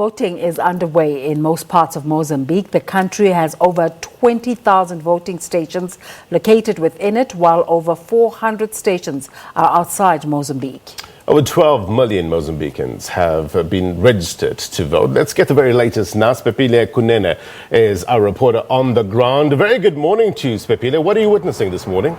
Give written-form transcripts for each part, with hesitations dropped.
voting is underway in most parts of Mozambique. The country has over 20,000 voting stations located within it, while over 400 stations are outside Mozambique. Over 12 million Mozambicans have been registered to vote. Let's get the very latest now. Siphephile Kunene is our reporter on the ground. A very good morning to you, Siphephile. What are you witnessing this morning?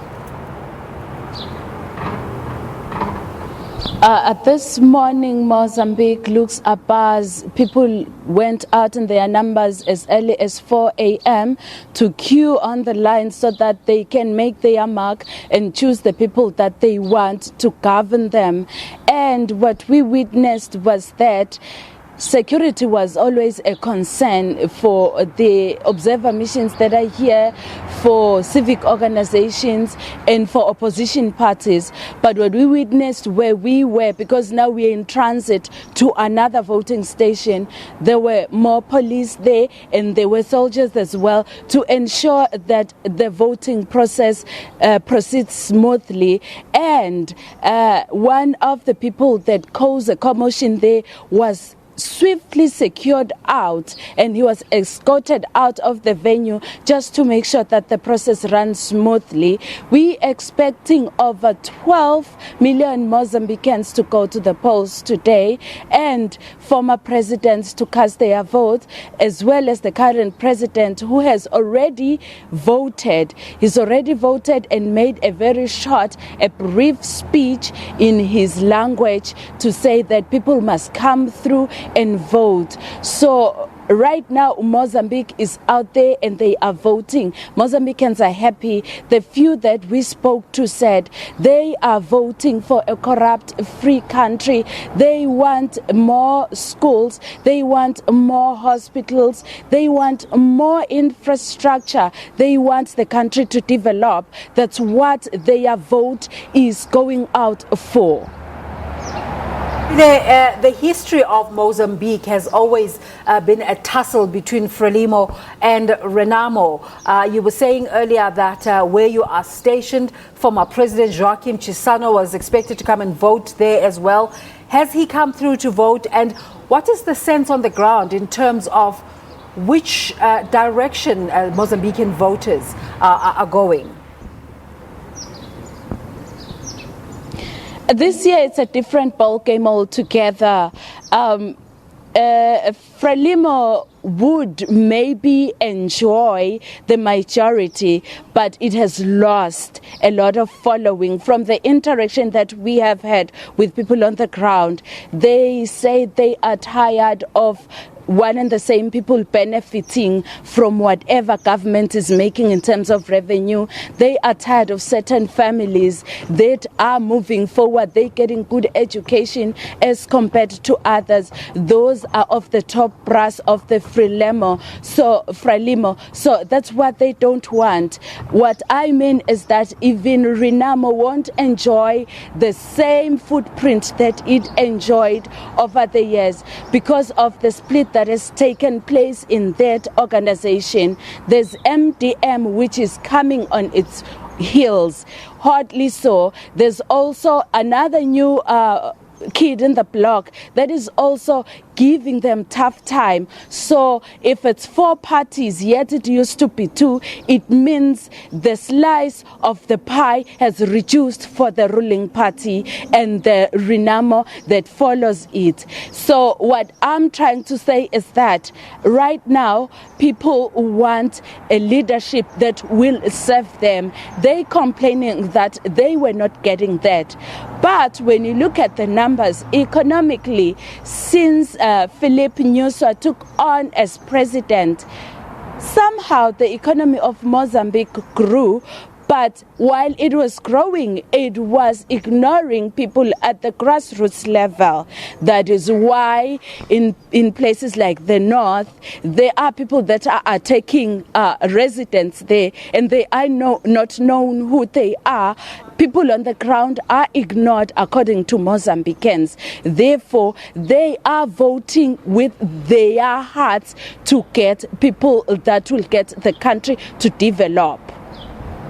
This morning, Mozambique looks abuzz. People went out in their numbers as early as 4 a.m. to queue on the line so that they can make their mark and choose the people that they want to govern them. And what we witnessed was that security was always a concern for the observer missions that are here, for civic organizations and for opposition parties. But what we witnessed where we were, because now we are in transit to another voting station, there were more police there and there were soldiers as well to ensure that the voting process proceeds smoothly. And one of the people that caused a commotion there was swiftly secured out, and he was escorted out of the venue just to make sure that the process runs smoothly. We expecting over 12 million Mozambicans to go to the polls today, and former presidents to cast their vote, as well as the current president who has already voted. He's already voted and made a very short, a brief speech in his language to say that people must come through and vote. So right now, Mozambique is out there and they are voting. Mozambicans are happy. The few that we spoke to said they are voting for a corrupt-free country. They want more schools. They want more hospitals. They want more infrastructure. They want the country to develop. That's what their vote is going out for. The history of Mozambique has always been a tussle between Frelimo and Renamo. You were saying earlier that where you are stationed, former President Joaquim Chissano was expected to come and vote there as well. Has he come through to vote? And what is the sense on the ground in terms of which direction Mozambican voters are going? This year it's a different ballgame altogether. Frelimo would maybe enjoy the majority, but it has lost a lot of following from the interaction that we have had with people on the ground. They say they are tired of one and the same people benefiting from whatever government is making in terms of revenue. They are tired of certain families that are moving forward. They're getting good education as compared to others. Those are of the top brass of the Frelimo. So that's what they don't want. What I mean is that even Renamo won't enjoy the same footprint that it enjoyed over the years because of the split that has taken place in that organization. There's MDM, which is coming on its heels, hardly so. There's also another new kid in the block that is also giving them tough time. So if it's 4 parties, yet it used to be 2, it means the slice of the pie has reduced for the ruling party and the Renamo that follows it. So what I'm trying to say is that right now people want a leadership that will serve them. They complaining that they were not getting that. But when you look at the numbers economically, since Philip Nyusa took on as president, somehow the economy of Mozambique grew. But while it was growing, it was ignoring people at the grassroots level. That is why in places like the north, there are people that are taking residents there, and they are not known who they are. People on the ground are ignored according to Mozambicans. Therefore, they are voting with their hearts to get people that will get the country to develop.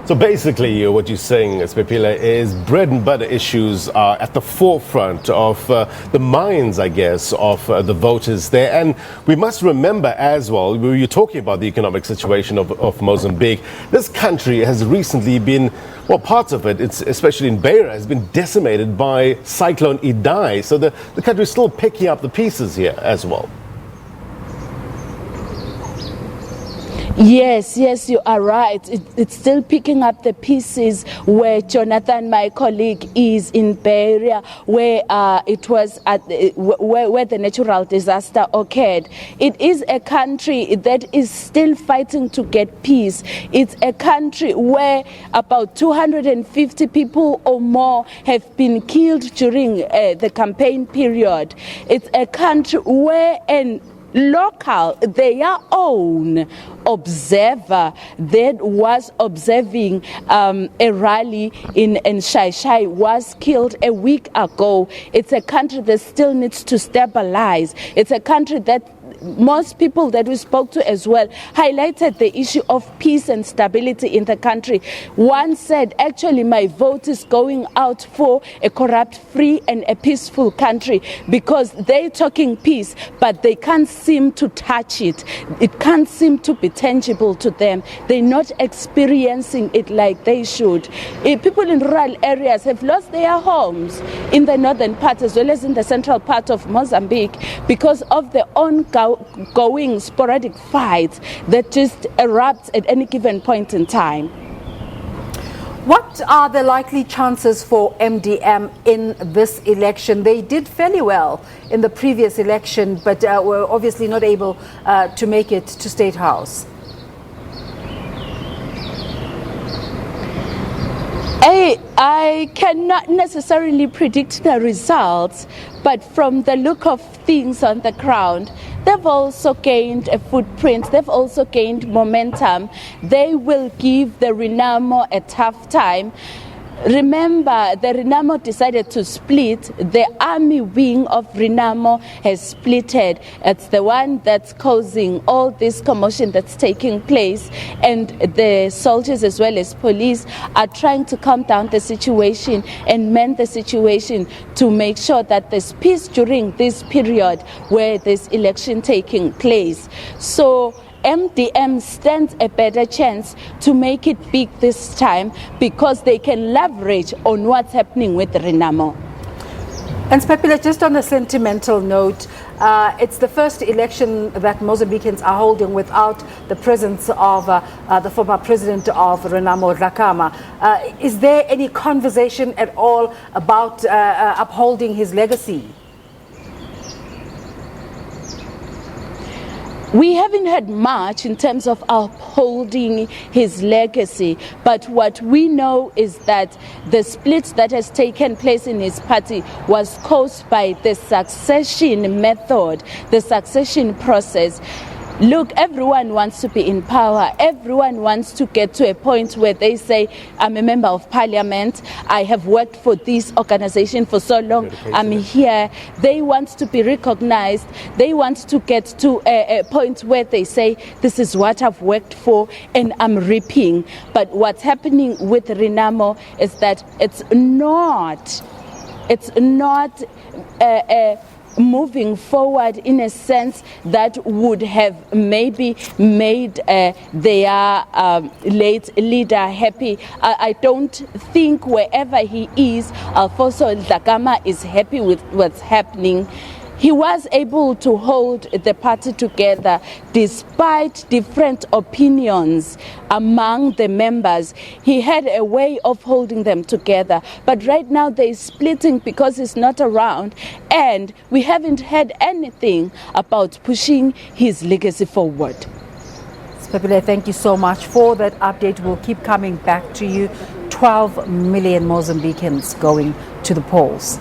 So basically, what you're saying, Siphephile, is bread and butter issues are at the forefront of the minds, I guess, of the voters there. And we must remember as well, you're talking about the economic situation of Mozambique. This country has recently been, well, parts of it, it's, especially in Beira, has been decimated by Cyclone Idai. So the country is still picking up the pieces here as well. Yes, you are right. It's still picking up the pieces where Jonathan, my colleague, is in Beira, where it was at where the natural disaster occurred. It is a country that is still fighting to get peace. It's a country where about 250 people or more have been killed during the campaign period. It's a country where their own observer that was observing a rally in Shai was killed a week ago. It's a country that still needs to stabilize. It's a country that most people that we spoke to as well highlighted the issue of peace and stability in the country. One said, actually, my vote is going out for a corrupt, free and a peaceful country, because they're talking peace, but they can't seem to touch it. It can't seem to be tangible to them. They're not experiencing it like they should. People in rural areas have lost their homes in the northern part as well as in the central part of Mozambique because of the ongoing sporadic fights that just erupts at any given point in time. What are the likely chances for MDM in this election? They did fairly well in the previous election, but were obviously not able to make it to State House. I cannot necessarily predict the results, but from the look of things on the ground, they've also gained a footprint, they've also gained momentum. They will give the Renamo a tough time. Remember, the Renamo decided to split. The army wing of Renamo has splitted. It's the one that's causing all this commotion that's taking place. And the soldiers as well as police are trying to calm down the situation and mend the situation to make sure that there's peace during this period where there's election taking place. So MDM stands a better chance to make it big this time because they can leverage on what's happening with Renamo. And Siphephile, just on a sentimental note, it's the first election that Mozambicans are holding without the presence of the former president of Renamo, Dhlakama. Is there any conversation at all about upholding his legacy? We haven't had much in terms of upholding his legacy, but what we know is that the split that has taken place in his party was caused by the succession method, the succession process. Look, everyone wants to be in power. Everyone wants to get to a point where they say, I'm a member of parliament. I have worked for this organization for so long. I'm here. They want to be recognized. They want to get to a point where they say, this is what I've worked for and I'm reaping. But what's happening with Renamo is that it's not moving forward in a sense that would have maybe made their late leader happy. I don't think wherever he is, Alfonso Dhlakama is happy with what's happening. He was able to hold the party together despite different opinions among the members. He had a way of holding them together. But right now they're splitting because he's not around, and we haven't heard anything about pushing his legacy forward. Siphephile, thank you so much for that update. We'll keep coming back to you. 12 million Mozambicans going to the polls.